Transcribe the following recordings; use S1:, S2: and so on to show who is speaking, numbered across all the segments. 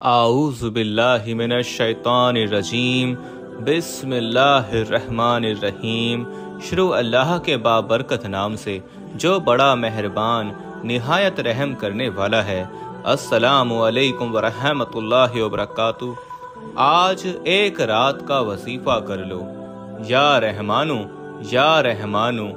S1: आऊज़ु बिल्लाहि मिनश शैतानिर रजीम। बिस्मिल्लाहिर्रहमानिर्रहीम। शुरू अल्लाह के बाबरकत नाम से जो बड़ा मेहरबान निहायत रहम करने वाला है। अस्सलामु अलैकुम वरहमतुल्लाहि वबरकातुहू। आज एक रात का वजीफा कर लो। या रहमानु या रहमानु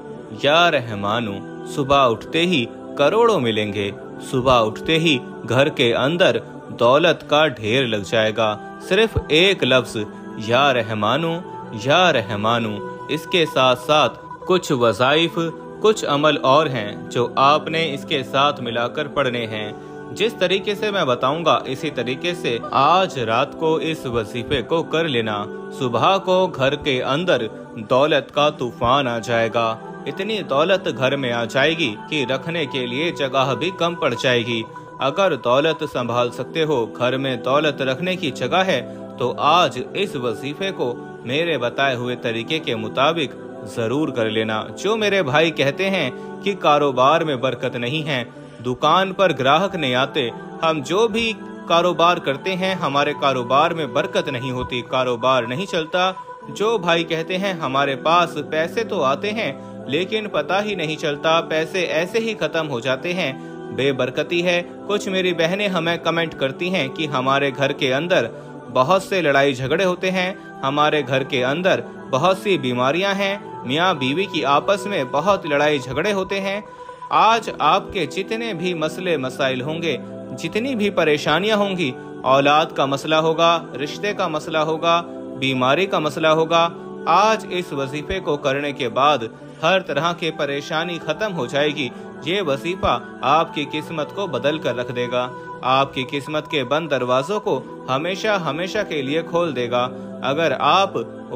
S1: या रहमानु। सुबह उठते ही करोड़ों मिलेंगे। सुबह उठते ही घर के अंदर दौलत का ढेर लग जाएगा। सिर्फ एक लफ्ज या रहमानु या रहमानु। इसके साथ साथ कुछ वज़ाइफ कुछ अमल और हैं जो आपने इसके साथ मिलाकर पढ़ने हैं। जिस तरीके से मैं बताऊंगा इसी तरीके से आज रात को इस वजीफे को कर लेना। सुबह को घर के अंदर दौलत का तूफान आ जाएगा। इतनी दौलत घर में आ जाएगी कि रखने के लिए जगह भी कम पड़ जाएगी। अगर दौलत संभाल सकते हो, घर में दौलत रखने की जगह है, तो आज इस वजीफे को मेरे बताए हुए तरीके के मुताबिक जरूर कर लेना। जो मेरे भाई कहते हैं कि कारोबार में बरकत नहीं है, दुकान पर ग्राहक नहीं आते, हम जो भी कारोबार करते हैं हमारे कारोबार में बरकत नहीं होती, कारोबार नहीं चलता। जो भाई कहते हैं हमारे पास पैसे तो आते हैं लेकिन पता ही नहीं चलता, पैसे ऐसे ही खत्म हो जाते हैं, बेबरकती है। कुछ मेरी बहनें हमें कमेंट करती हैं कि हमारे घर के अंदर बहुत से लड़ाई झगड़े होते हैं, हमारे घर के अंदर बहुत सी बीमारियां हैं, मियाँ बीवी की आपस में बहुत लड़ाई झगड़े होते हैं। आज आपके जितने भी मसले मसाइल होंगे, जितनी भी परेशानियां होंगी, औलाद का मसला होगा, रिश्ते का मसला होगा, बीमारी का मसला होगा, आज इस वजीफे को करने के बाद हर तरह की परेशानी खत्म हो जाएगी। ये वजीफा आपकी किस्मत को बदल कर रख देगा, आपकी किस्मत के बंद दरवाजों को हमेशा हमेशा के लिए खोल देगा। अगर आप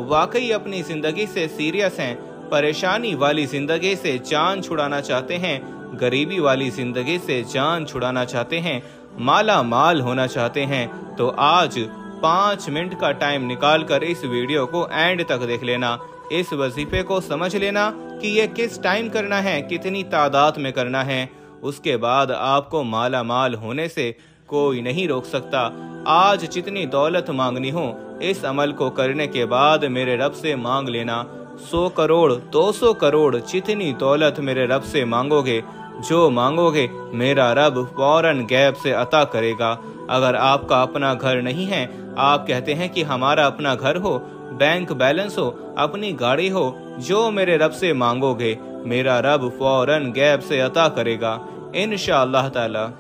S1: वाकई अपनी जिंदगी से सीरियस हैं, परेशानी वाली जिंदगी से जान छुड़ाना चाहते हैं, गरीबी वाली जिंदगी से जान छुड़ाना चाहते हैं, माला माल होना चाहते हैं, तो आज 5 मिनट का टाइम निकाल कर इस वीडियो को एंड तक देख लेना। इस वजीफे को समझ लेना कि ये किस टाइम करना है, कितनी तादाद में करना है। उसके बाद आपको माला माल होने से कोई नहीं रोक सकता। आज जितनी दौलत मांगनी हो, इस अमल को करने के बाद मेरे रब से मांग लेना। 100 करोड़ 200 करोड़ जितनी दौलत मेरे रब से मांगोगे, जो मांगोगे मेरा रब फौरन गैब से अता करेगा। अगर आपका अपना घर नहीं है, आप कहते हैं कि हमारा अपना घर हो, बैंक बैलेंस हो, अपनी गाड़ी हो, जो मेरे रब से मांगोगे मेरा रब फौरन गैब से अता करेगा इंशाअल्लाह ताला।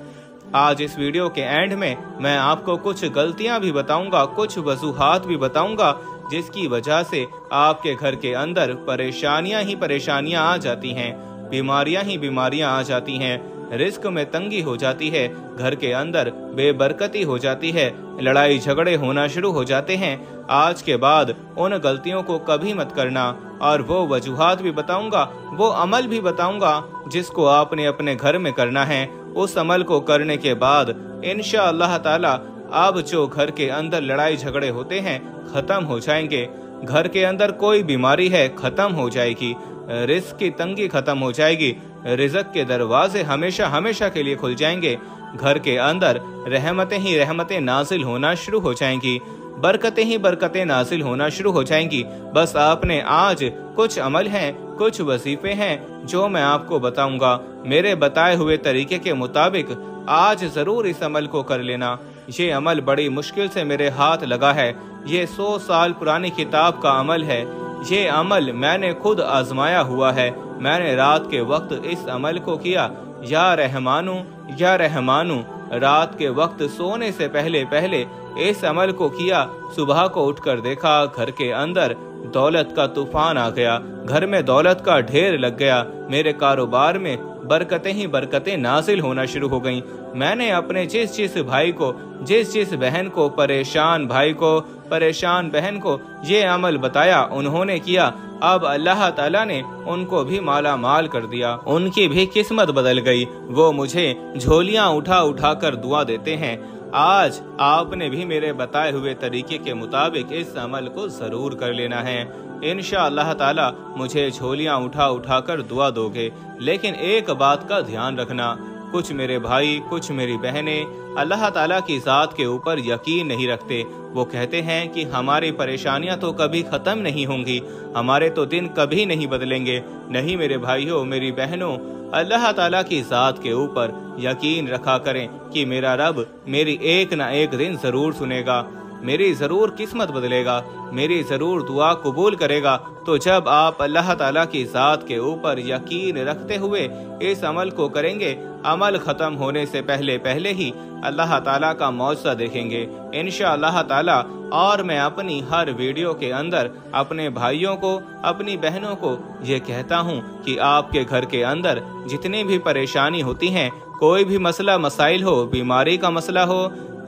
S1: आज इस वीडियो के एंड में मैं आपको कुछ गलतियां भी बताऊंगा, कुछ वजूहात भी बताऊंगा जिसकी वजह से आपके घर के अंदर परेशानियां ही परेशानियां आ जाती हैं, बीमारियां ही बीमारियां आ जाती हैं, रिस्क में तंगी हो जाती है, घर के अंदर बेबरकती हो जाती है, लड़ाई झगड़े होना शुरू हो जाते हैं। आज के बाद उन गलतियों को कभी मत करना। और वो वजूहात भी बताऊंगा, वो अमल भी बताऊंगा जिसको आपने अपने घर में करना है। उस अमल को करने के बाद इंशाअल्लाह ताला अब जो घर के अंदर लड़ाई झगड़े होते हैं खत्म हो जाएंगे, घर के अंदर कोई बीमारी है खत्म हो जाएगी, रिस्क की तंगी खत्म हो जाएगी, रिज़्क के दरवाजे हमेशा हमेशा के लिए खुल जाएंगे, घर के अंदर रहमतें ही रहमतें नाजिल होना शुरू हो जाएंगी, बरकतें ही बरकतें नाजिल होना शुरू हो जाएंगी। बस आपने आज कुछ अमल हैं, कुछ वजीफे हैं जो मैं आपको बताऊंगा, मेरे बताए हुए तरीके के मुताबिक आज जरूर इस अमल को कर लेना। ये अमल बड़ी मुश्किल से मेरे हाथ लगा है, ये 100 साल पुरानी किताब का अमल है। ये अमल मैंने खुद आजमाया हुआ है। मैंने रात के वक्त इस अमल को किया, या रहमानु या रहमानु। रात के वक्त सोने से पहले पहले इस अमल को किया। सुबह को उठकर देखा घर के अंदर दौलत का तूफान आ गया, घर में दौलत का ढेर लग गया, मेरे कारोबार में बरकतें ही बरकतें नाजिल होना शुरू हो गईं। मैंने अपने जिस भाई को, जिस बहन को, परेशान भाई को, परेशान बहन को ये अमल बताया, उन्होंने किया। अब अल्लाह ताला ने उनको भी माला माल कर दिया, उनकी भी किस्मत बदल गई। वो मुझे झोलियां उठा उठा कर दुआ देते हैं। आज आपने भी मेरे बताए हुए तरीके के मुताबिक इस अमल को जरूर कर लेना है। इंशाअल्लाह ताला मुझे झोलियां उठा उठा कर दुआ दोगे। लेकिन एक बात का ध्यान रखना, कुछ मेरे भाई, कुछ मेरी बहनें अल्लाह ताला की ज़ात के ऊपर यकीन नहीं रखते। वो कहते हैं कि हमारी परेशानियां तो कभी ख़त्म नहीं होंगी, हमारे तो दिन कभी नहीं बदलेंगे। नहीं मेरे भाइयों, मेरी बहनों, अल्लाह ताला की ज़ात के ऊपर यकीन रखा करें कि मेरा रब मेरी एक ना एक दिन ज़रूर सुनेगा, मेरी ज़रूर किस्मत बदलेगा, मेरी ज़रूर दुआ कबूल करेगा। तो जब आप अल्लाह ताला की ज़ात के ऊपर यकीन रखते हुए इस अमल को करेंगे, अमल ख़त्म होने से पहले पहले ही अल्लाह ताला का मौजज़ा देखेंगे इंशाअल्लाह ताला। और मैं अपनी हर वीडियो के अंदर अपने भाइयों को, अपनी बहनों को ये कहता हूँ कि आपके घर के अंदर जितनी भी परेशानी होती हैं, कोई भी मसला मसाइल हो, बीमारी का मसला हो,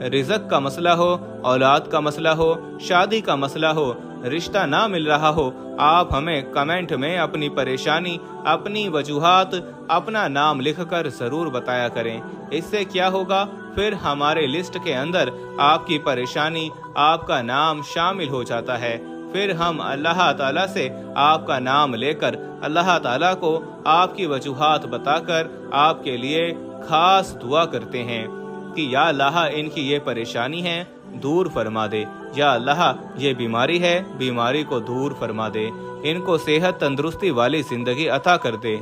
S1: रिज़्क़ का मसला हो, औलाद का मसला हो, शादी का मसला हो, रिश्ता ना मिल रहा हो, आप हमें कमेंट में अपनी परेशानी, अपनी वजूहात, अपना नाम लिखकर ज़रूर बताया करें। इससे क्या होगा, फिर हमारे लिस्ट के अंदर आपकी परेशानी, आपका नाम शामिल हो जाता है। फिर हम अल्लाह ताला से आपका नाम लेकर अल्लाह ताला को आपकी वजूहात बताकर आपके लिए खास दुआ करते हैं कि या अल्लाह इनकी ये परेशानी है, दूर फरमा दे, या अल्लाह ये बीमारी है, बीमारी को दूर फरमा दे, इनको सेहत तंदुरुस्ती वाली जिंदगी अता कर दे,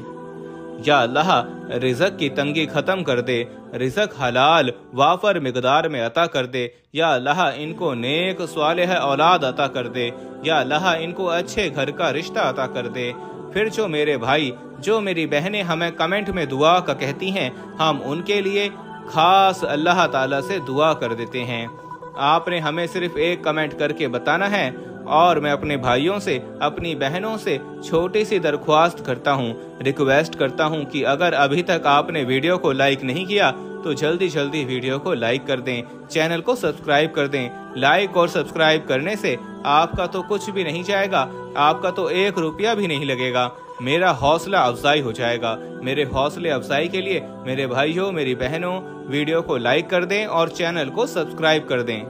S1: या अल्लाह रिज़्क़ की तंगी ख़त्म कर दे, रिज़्क़ हलाल वाफर मिकदार में अता कर दे, या अल्लाह इनको नेक स्वालिह औलाद अता कर दे, या अल्लाह इनको अच्छे घर का रिश्ता अता कर दे। फिर जो मेरे भाई, जो मेरी बहनें हमें कमेंट में दुआ का कहती हैं, हम उनके लिए खास अल्लाह ताला से दुआ कर देते हैं। आपने हमें सिर्फ एक कमेंट करके बताना है, और मैं अपने भाइयों से, अपनी बहनों से छोटी सी दरख्वास्त करता हूँ, रिक्वेस्ट करता हूँ कि अगर अभी तक आपने वीडियो को लाइक नहीं किया तो जल्दी जल्दी वीडियो को लाइक कर दें, चैनल को सब्सक्राइब कर दें। लाइक और सब्सक्राइब करने से आपका तो कुछ भी नहीं जाएगा, आपका तो 1 रुपया भी नहीं लगेगा, मेरा हौसला अफजाई हो जाएगा। मेरे हौसले अफजाई के लिए मेरे भाइयों, मेरी बहनों, वीडियो को लाइक कर दें और चैनल को सब्सक्राइब कर दें।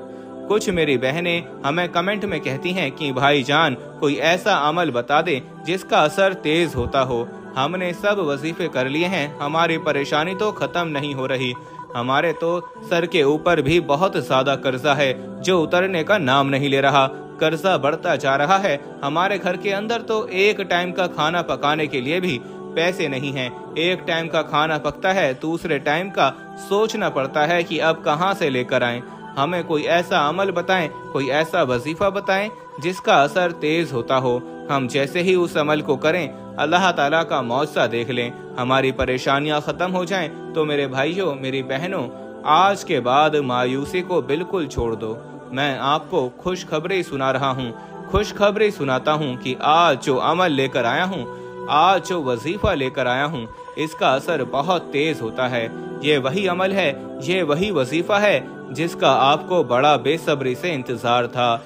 S1: कुछ मेरी बहनें हमें कमेंट में कहती हैं कि भाईजान कोई ऐसा अमल बता दे जिसका असर तेज होता हो। हमने सब वजीफे कर लिए हैं, हमारी परेशानी तो खत्म नहीं हो रही, हमारे तो सर के ऊपर भी बहुत ज्यादा कर्जा है जो उतरने का नाम नहीं ले रहा, कर्जा बढ़ता जा रहा है। हमारे घर के अंदर तो एक टाइम का खाना पकाने के लिए भी पैसे नहीं हैं, एक टाइम का खाना पकता है, दूसरे टाइम का सोचना पड़ता है कि अब कहाँ से लेकर आएं। हमें कोई ऐसा अमल बताएं, कोई ऐसा वजीफा बताएं जिसका असर तेज होता हो। हम जैसे ही उस अमल को करें, अल्लाह ताला का मौजज़ा देख लें, हमारी परेशानियां खत्म हो जाएं। तो मेरे भाइयों, मेरी बहनों, आज के बाद मायूसी को बिल्कुल छोड़ दो। मैं आपको खुशखबरी सुना रहा हूँ, खुशखबरी सुनाता हूँ कि आज जो अमल लेकर आया हूँ, आज जो वजीफा लेकर आया हूँ, इसका असर बहुत तेज होता है। ये वही अमल है, ये वही वजीफा है जिसका आपको बड़ा बेसब्री से इंतजार था।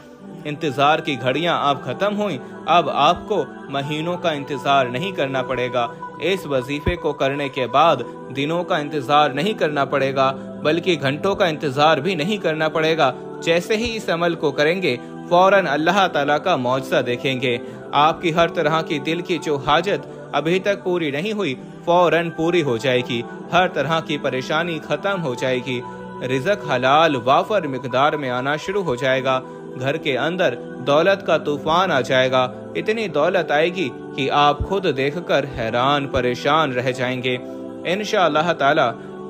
S1: इंतजार की घड़ियां अब खत्म हुई, अब आपको महीनों का इंतजार नहीं करना पड़ेगा। इस वजीफे को करने के बाद दिनों का इंतजार नहीं करना पड़ेगा, बल्कि घंटों का इंतजार भी नहीं करना पड़ेगा। जैसे ही इस अमल को करेंगे, फौरन अल्लाह ताला का मौजज़ा देखेंगे। आपकी हर तरह की दिल की जो हाजत अभी तक पूरी नहीं हुई, फौरन पूरी हो जाएगी। हर तरह की परेशानी खत्म हो जाएगी। रिज़्क़ हलाल वाफर मिकदार में आना शुरू हो जाएगा। घर के अंदर दौलत का तूफान आ जाएगा। इतनी दौलत आएगी कि आप खुद देखकर हैरान परेशान रह जाएंगे इंशाअल्लाह ताला।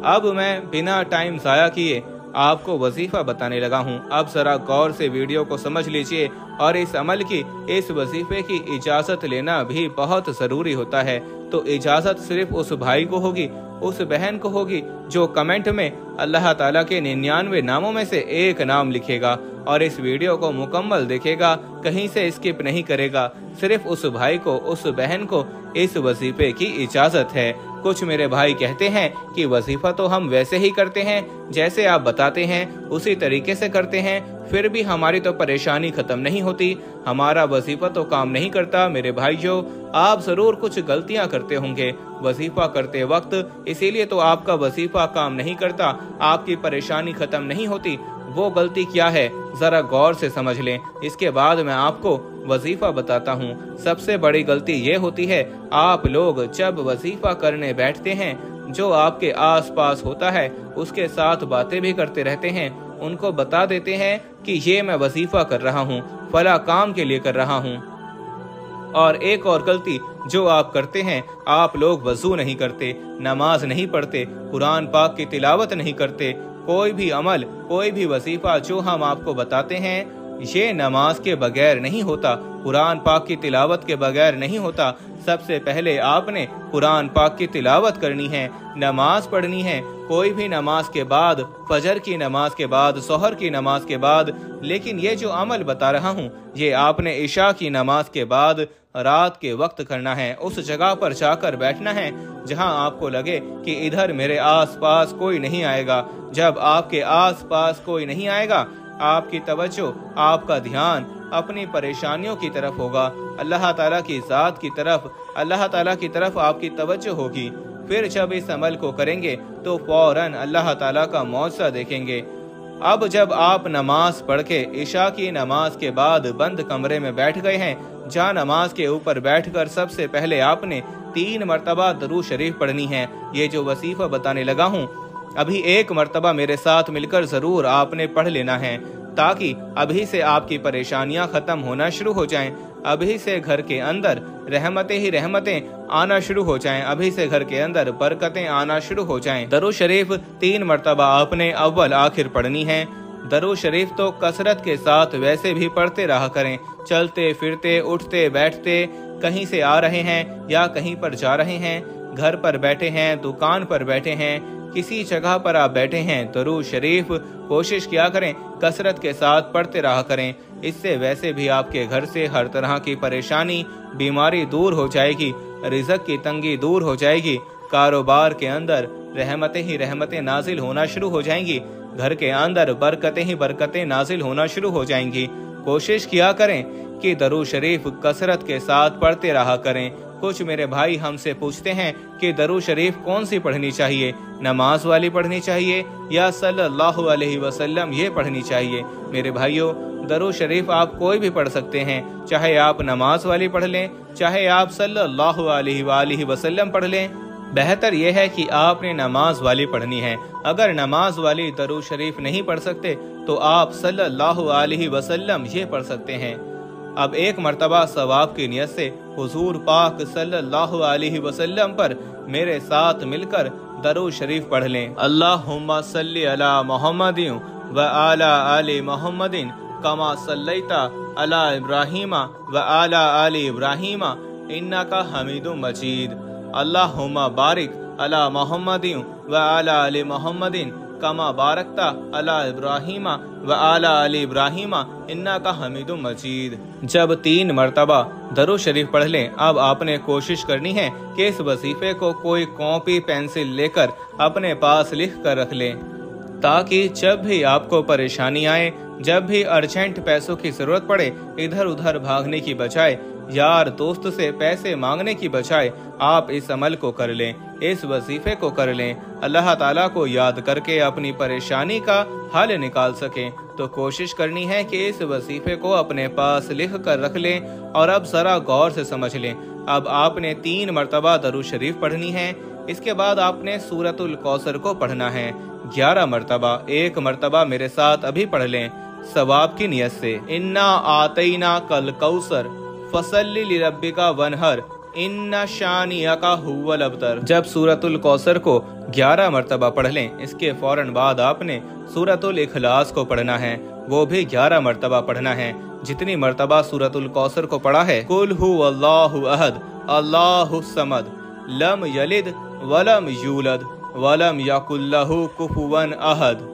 S1: अब मैं बिना टाइम ज़ाया किए आपको वजीफा बताने लगा हूँ। अब जरा गौर से वीडियो को समझ लीजिए, और इस अमल की, इस वजीफे की इजाज़त लेना भी बहुत ज़रूरी होता है। तो इजाज़त सिर्फ उस भाई को होगी, उस बहन को होगी जो कमेंट में अल्लाह ताला के 99 नामों में से एक नाम लिखेगा और इस वीडियो को मुकम्मल देखेगा, कहीं से स्किप नहीं करेगा। सिर्फ उस भाई को, उस बहन को इस वजीफे की इजाज़त है। कुछ मेरे भाई कहते हैं कि वजीफा तो हम वैसे ही करते हैं जैसे आप बताते हैं, उसी तरीके से करते हैं, फिर भी हमारी तो परेशानी खत्म नहीं होती, हमारा वजीफा तो काम नहीं करता। मेरे भाइयों, आप जरूर कुछ गलतियां करते होंगे वजीफा करते वक्त, इसीलिए तो आपका वजीफा काम नहीं करता, आपकी परेशानी खत्म नहीं होती। वो गलती क्या है, जरा गौर से समझ लें, इसके बाद मैं आपको वजीफा बताता हूँ। सबसे बड़ी गलती ये होती है, आप लोग जब वजीफा करने बैठते हैं, جو آپ کے آس پاس ہوتا ہے اس کے ساتھ باتیں بھی کرتے رہتے ہیں، ان کو بتا دیتے ہیں کہ یہ میں وظیفہ کر رہا ہوں، فلاں کام کے لیے کر رہا ہوں۔ اور ایک اور غلطی جو آپ کرتے ہیں، آپ لوگ وضو نہیں کرتے، نماز نہیں پڑھتے، قرآن پاک کی تلاوت نہیں کرتے۔ کوئی بھی عمل، کوئی بھی وظیفہ جو ہم آپ کو بتاتے ہیں، یہ نماز کے بغیر نہیں ہوتا، قرآن پاک کی تلاوت کے بغیر نہیں ہوتا۔ سب سے پہلے آپ نے قرآن پاک کی تلاوت کرنی ہے، نماز پڑھنی ہے، کوئی بھی نماز کے بعد، فجر کی نماز کے بعد، سحر کی نماز کے بعد۔ لیکن یہ جو عمل بتا رہا ہوں، یہ آپ نے عشاء کی نماز کے بعد رات کے وقت کرنا ہے۔ اس جگہ پر جا کر بیٹھنا ہے جہاں آپ کو لگے کہ ادھر میرے آس پاس کوئی نہیں آئے گا۔ جب آپ کے آس پاس کوئی نہیں آئے گا، آپ کی توجہ، آپ کا دھیان اپنی پریشانیوں کی طرف ہوگا، اللہ تعالیٰ کی ذات کی طرف، اللہ تعالیٰ کی طرف آپ کی توجہ ہوگی۔ پھر جب اس عمل کو کریں گے تو فوراً اللہ تعالیٰ کا معجزہ دیکھیں گے۔ اب جب آپ نماز پڑھ کے عشاء کی نماز کے بعد بند کمرے میں بیٹھ گئے ہیں، جہاں نماز کے اوپر بیٹھ کر سب سے پہلے آپ نے 3 مرتبہ درود شریف پڑھنی ہے۔ یہ جو وظیفہ بتانے لگا ہوں، ابھی ایک مرتبہ میرے ساتھ مل کر ضرور آپ نے پڑھ لینا ہے، تاکہ ابھی سے آپ کی پریشانیاں ختم ہونا شروع ہو جائیں، ابھی سے گھر کے اندر رحمتیں ہی رحمتیں آنا شروع ہو جائیں، ابھی سے گھر کے اندر برکتیں آنا شروع ہو جائیں۔ درود شریف 3 مرتبہ آپ نے اول آخر پڑھنی ہے۔ درود شریف تو کثرت کے ساتھ ویسے بھی پڑھتے رہا کریں، چلتے پھرتے، اٹھتے بیٹھتے، کہیں سے آ رہے ہیں یا کہیں پر جا رہے ہیں، گھر پر بیٹھے ہیں، دکان پر بیٹھے ہیں، کسی جگہ پر آپ بیٹھے ہیں، درود شریف کوشش کیا کریں کثرت کے ساتھ پڑھتے رہا کریں۔ اس سے ویسے بھی آپ کے گھر سے ہر طرح کی پریشانی، بیماری دور ہو جائے گی، رزق کی تنگی دور ہو جائے گی، کاروبار کے اندر رحمتیں ہی رحمتیں نازل ہونا شروع ہو جائیں گی، گھر کے اندر برکتیں ہی برکتیں نازل ہونا شروع ہو جائیں گی۔ کوشش کیا کریں کہ درود شریف کثرت کے ساتھ پڑھتے رہا کریں۔ کچھ میرے بھائی ہم سے پوچھتے ہیں کہ درود شریف کون سی پڑھنی چاہیے، نماز والی پڑھنی چاہیے یا صلی اللہ علیہ وسلم یہ پڑھنی چاہیے؟ میرے بھائیوں، درود شریف آپ کوئی بھی پڑھ سکتے ہیں، چاہے آپ نماز والی پڑھ لیں، چاہے آپ صلی اللہ علیہ وآلہ وسلم پڑھ لیں۔ بہتر یہ ہے کہ آپ نے نماز والی پڑھنی ہے۔ اگر نماز والی درود شریف نہیں پڑھ سکتے تو آپ صلی اللہ علیہ وسلم یہ پڑھ سکتے ہیں۔ اب ایک مرتبہ ثواب کی نیت سے حضور پاک صلی اللہ علیہ وسلم پر میرے ساتھ مل کر درود شریف پڑھ لیں۔ اللہم صلی علی محمد وعلی آل محمد کما صلیت علی ابراہیم وعلی آل ابراہیم انک حمید مجید۔ اللہم بارک علی محمد وعلی آل محمد کما بارکت علی ابراہیم وعلی آل ابراہیم انک حمید مجید۔ جب 3 مرتبہ درود شریف پڑھ لیں، اب آپ نے کوشش کرنی ہے کہ اس وظیفے کو کوئی کاپی پینسل لے کر اپنے پاس لکھ کر رکھ لیں، تاکہ جب بھی آپ کو پریشانی آئے، جب بھی ارجنٹ پیسوں کی ضرورت پڑے، ادھر ادھر بھاگنے کی بجائے، یار دوست سے پیسے مانگنے کی بجائے، آپ اس عمل کو کر لیں، اس وظیفے کو کر لیں، اللہ تعالیٰ کو یاد کر کے اپنی پریشانی کا حل نکال سکیں۔ تو کوشش کرنی ہے کہ اس وظیفے کو اپنے پاس لکھ کر رکھ لیں، اور اب ذرا غور سے سمجھ لیں۔ اب آپ نے 3 مرتبہ درود شریف پڑھنی ہے، اس کے بعد آپ نے سورۃ الکوثر کو پڑھنا ہے 11 مرتبہ۔ 1 مرتبہ میرے ساتھ ابھی پڑھ لیں ثواب کی نیت سے۔ انا آتیناک الکوثر فصلی لربک وانحر ان شانئک ھو الابتر۔ جب سورۃ الکوثر کو 11 مرتبہ پڑھ لیں، اس کے فوراً بعد آپ نے سورۃ الاخلاص کو پڑھنا ہے، وہ بھی 11 مرتبہ پڑھنا ہے۔ جتنی مرتبہ سورۃ الکوثر کو پڑھا ہے، قل ھو اللہ احد اللہ الصمد لم یلد ولم یولد ولم یکن لہ کفوا احد۔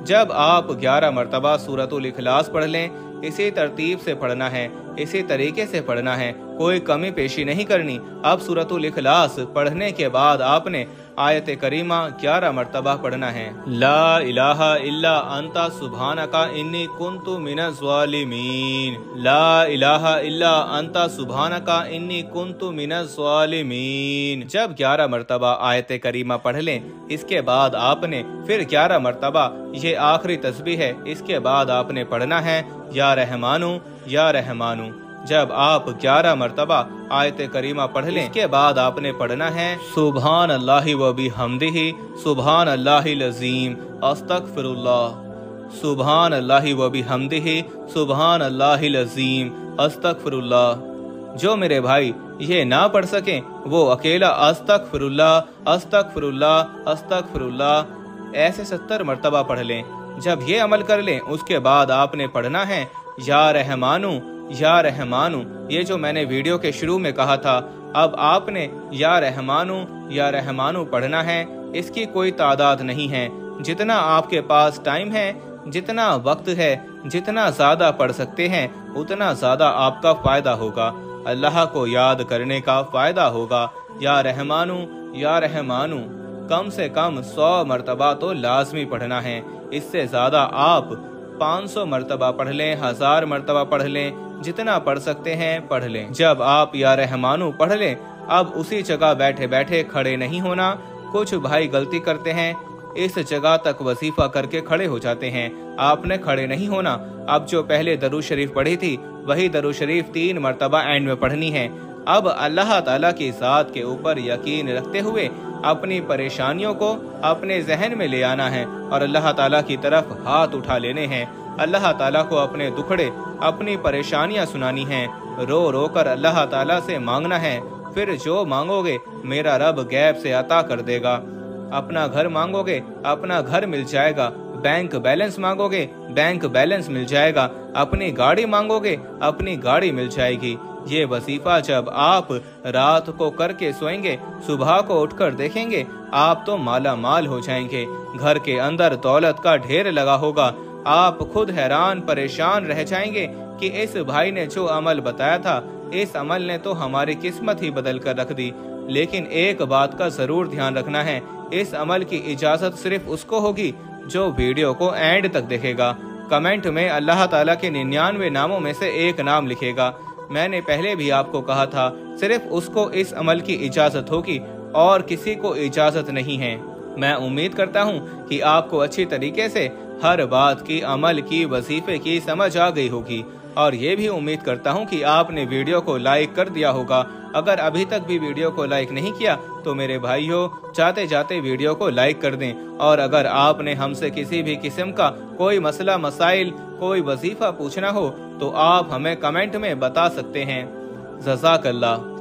S1: جب آپ 11 مرتبہ سورۃ الاخلاص پڑھ لیں، اسی ترتیب سے پڑھنا ہے، اسی طریقے سے پڑھنا ہے، کوئی کمی پیشی نہیں کرنی۔ اب سورۃ الاخلاص پڑھنے کے بعد آپ نے آیت کریمہ 11 مرتبہ پڑھنا ہے۔ لا الہ الا انت سبحانک انی کنت من الظالمین، لا الہ الا انت سبحانک انی کنت من الظالمین۔ جب 11 مرتبہ آیت کریمہ پڑھ لیں، اس کے بعد آپ نے پھر 11 مرتبہ، یہ آخری تسبیح ہے، اس کے بعد آپ نے پڑھنا ہے یا رحمانو یا رحمانو۔ जब आप 11 मरतबा आयत करीमा पढ़ लें, इसके बाद आपने पढ़ना है सुभान अल्लाहि व बिहम्दिही सुभान अल्लाहिल अज़ीम अस्तगफिरुल्लाह, सुभान अल्लाहि व बिहम्दिही सुभान अल्लाहिल अज़ीम अस्तगफिरुल्लाह। जो मेरे भाई ये ना पढ़ सकें वो अकेला अस्तगफिरुल्लाह अस्तगफिरुल्लाह अस्तगफिरुल्लाह ऐसे 70 मरतबा पढ़ लें। जब ये अमल कर लें उसके बाद आपने पढ़ना है या रहमानु या रहमानु। ये जो मैंने वीडियो के शुरू में कहा था, अब आपने या रहमानु पढ़ना है। इसकी कोई तादाद नहीं है, जितना आपके पास टाइम है, जितना वक्त है, जितना ज्यादा पढ़ सकते हैं उतना ज्यादा आपका फायदा होगा, अल्लाह को याद करने का फायदा होगा। या रहमानु कम से कम 100 मरतबा तो लाजमी पढ़ना है। इससे ज्यादा आप 500 मरतबा पढ़ लें, 1000 मरतबा पढ़ लें, जितना पढ़ सकते हैं पढ़ लें। जब आप या रहमानु पढ़ लें, अब उसी जगह बैठे बैठे खड़े नहीं होना। कुछ भाई गलती करते हैं, इस जगह तक वजीफा करके खड़े हो जाते हैं। आपने खड़े नहीं होना। अब जो पहले दरूद शरीफ पढ़ी थी वही दरूद शरीफ 3 मरतबा एंड में पढ़नी है। अब अल्लाह ताला की ज़ात के ऊपर यकीन रखते हुए अपनी परेशानियों को अपने जहन में ले आना है और अल्लाह ताला की तरफ हाथ उठा लेने हैं। अल्लाह ताला को अपने दुखड़े, अपनी परेशानियां सुनानी हैं। रो रो कर अल्लाह ताला से मांगना है। फिर जो मांगोगे मेरा रब गैब से अता कर देगा। अपना घर मांगोगे, अपना घर मिल जाएगा। बैंक बैलेंस मांगोगे, बैंक बैलेंस मिल जाएगा। अपनी गाड़ी मांगोगे, अपनी गाड़ी मिल जाएगी। ये वजीफा जब आप रात को करके सोएंगे, सुबह को उठकर देखेंगे आप तो माला माल हो जाएंगे। घर के अंदर दौलत का ढेर लगा होगा। आप खुद हैरान परेशान रह जाएंगे कि इस भाई ने जो अमल बताया था, इस अमल ने तो हमारी किस्मत ही बदल कर रख दी। लेकिन एक बात का जरूर ध्यान रखना है, इस अमल की इजाजत सिर्फ उसको होगी जो वीडियो को एंड तक देखेगा। कमेंट में अल्लाह ताला के 99 नामों में से एक नाम लिखेगा। मैंने पहले भी आपको कहा था, सिर्फ उसको इस अमल की इजाजत होगी और किसी को इजाजत नहीं है। मैं उम्मीद करता हूँ कि आपको अच्छी तरीके से हर बात की, अमल की, वजीफे की समझ आ गई होगी और ये भी उम्मीद करता हूँ कि आपने वीडियो को लाइक कर दिया होगा। अगर अभी तक भी वीडियो को लाइक नहीं किया तो मेरे भाइयों, जाते जाते वीडियो को लाइक कर दें। और अगर आपने हमसे किसी भी किस्म का कोई मसला, मसाइल, कोई वजीफा पूछना हो तो आप हमें कमेंट में बता सकते हैं। जज़ाकल्लाह।